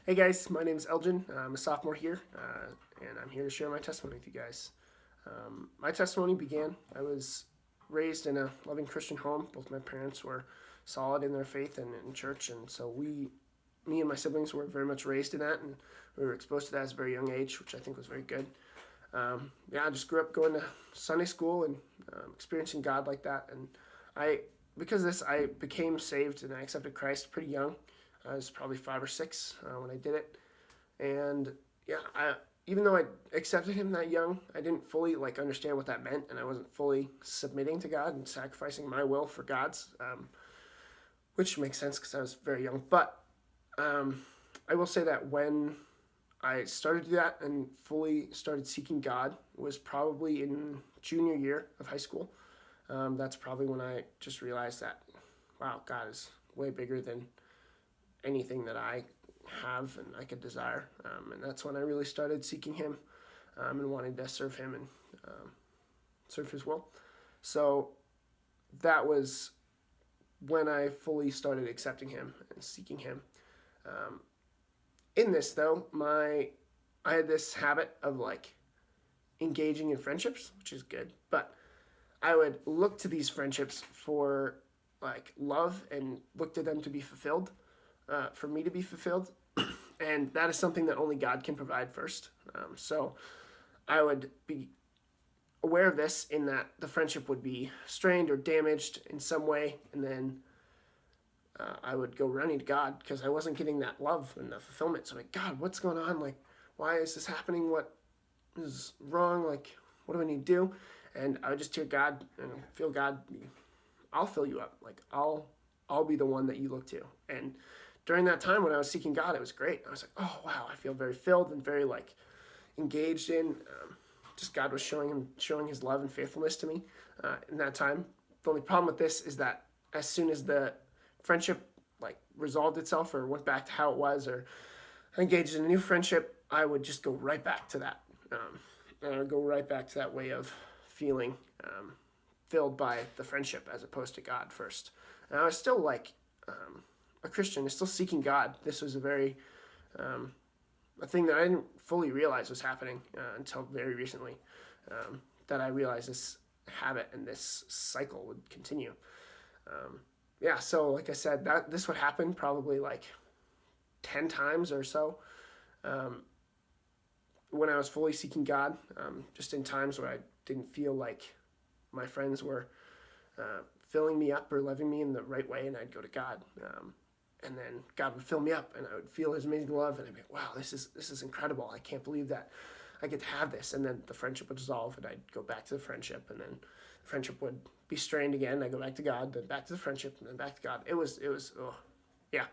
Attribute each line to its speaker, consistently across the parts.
Speaker 1: Hey guys, my name is Elgin. I'm a sophomore here, and I'm here to share my testimony with you guys. My testimony began, I was raised in a loving Christian home. Both my parents were solid in their faith and in church, and so me and my siblings were very much raised in that, and we were exposed to that at a very young age, which I think was very good. I just grew up going to Sunday school and experiencing God like that, and I because of this I became saved and I accepted Christ pretty young. I was probably 5 or 6 when I did it, and even though I accepted Him that young, I didn't fully understand what that meant, and I wasn't fully submitting to God and sacrificing my will for God's, which makes sense because I was very young. But um, I will say that when I started to do that and fully started seeking God was probably in junior year of high school. That's probably when I just realized that, wow, God is way bigger than anything that I have and I could desire. And that's when I really started seeking Him and wanting to serve Him and serve His will. So that was when I fully started accepting Him and seeking Him. Um, in this though, I had this habit of engaging in friendships, which is good, but I would look to these friendships for love and look to them to be fulfilled, for me to be fulfilled, and that is something that only God can provide first. So I would be aware of this in that the friendship would be strained or damaged in some way, and then I would go running to God because I wasn't getting that love and the fulfillment. So God, what's going on? Why is this happening? What is wrong? What do I need to do? And I would just hear God and feel God. I'll fill you up. I'll be the one that you look to. And during that time when I was seeking God, it was great. I was like, oh wow, I feel very filled and very engaged in. Just God was showing His love and faithfulness to me in that time. The only problem with this is that as soon as the friendship resolved itself or went back to how it was, or engaged in a new friendship, I would just go right back to that. And I would go right back to that way of feeling filled by the friendship as opposed to God first. And I was still a Christian, still seeking God. This was a thing that I didn't fully realize was happening until very recently. That I realized this habit and this cycle would continue. So like I said, that this would happen probably 10 times or so when I was fully seeking God, just in times where I didn't feel like my friends were filling me up or loving me in the right way, and I'd go to God. And then God would fill me up, and I would feel His amazing love, and I'd be like, wow, this is incredible. I can't believe that I get to have this. And then the friendship would dissolve, and I'd go back to the friendship, and then the friendship would be strained again. I'd go back to God, then back to the friendship, and then back to God. It was it was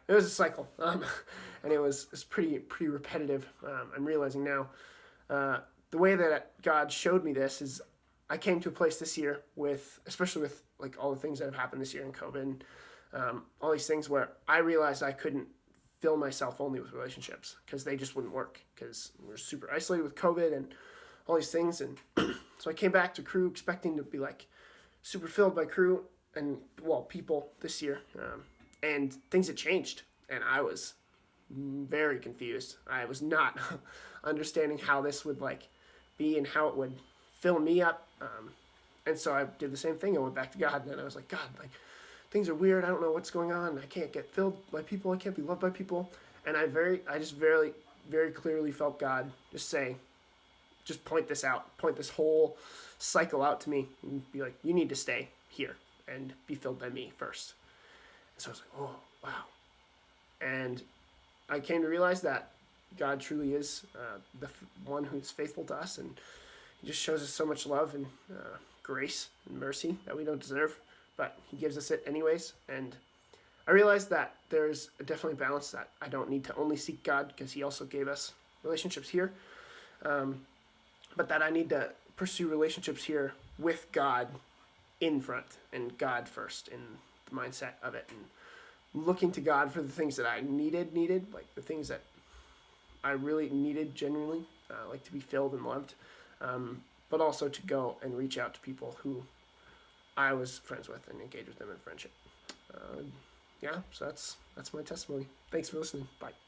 Speaker 1: a cycle, and it was pretty repetitive. I'm realizing now the way that God showed me this is I came to a place this year especially with all the things that have happened this year in COVID, and all these things where I realized I couldn't fill myself only with relationships because they just wouldn't work because we were super isolated with COVID and all these things. And so I came back to crew expecting to be super filled by crew and people this year, and things had changed, and I was very confused. I was not understanding how this would be and how it would fill me up. And so I did the same thing. I went back to God, and I was like, God, things are weird. I don't know what's going on. I can't get filled by people. I can't be loved by people. And I just very clearly felt God just say, just point this whole cycle out to me, and be like, you need to stay here and be filled by me first. And so I was like, oh wow. And I came to realize that God truly is the one who's faithful to us, and He just shows us so much love and grace and mercy that we don't deserve, but He gives us it anyways. And I realized that there's definitely a balance, that I don't need to only seek God because He also gave us relationships here, but that I need to pursue relationships here with God in front and God first in the mindset of it, and looking to God for the things that I needed, the things that I really needed genuinely, to be filled and loved, but also to go and reach out to people who I was friends with and engage with them in friendship. So that's my testimony. Thanks for listening. Bye.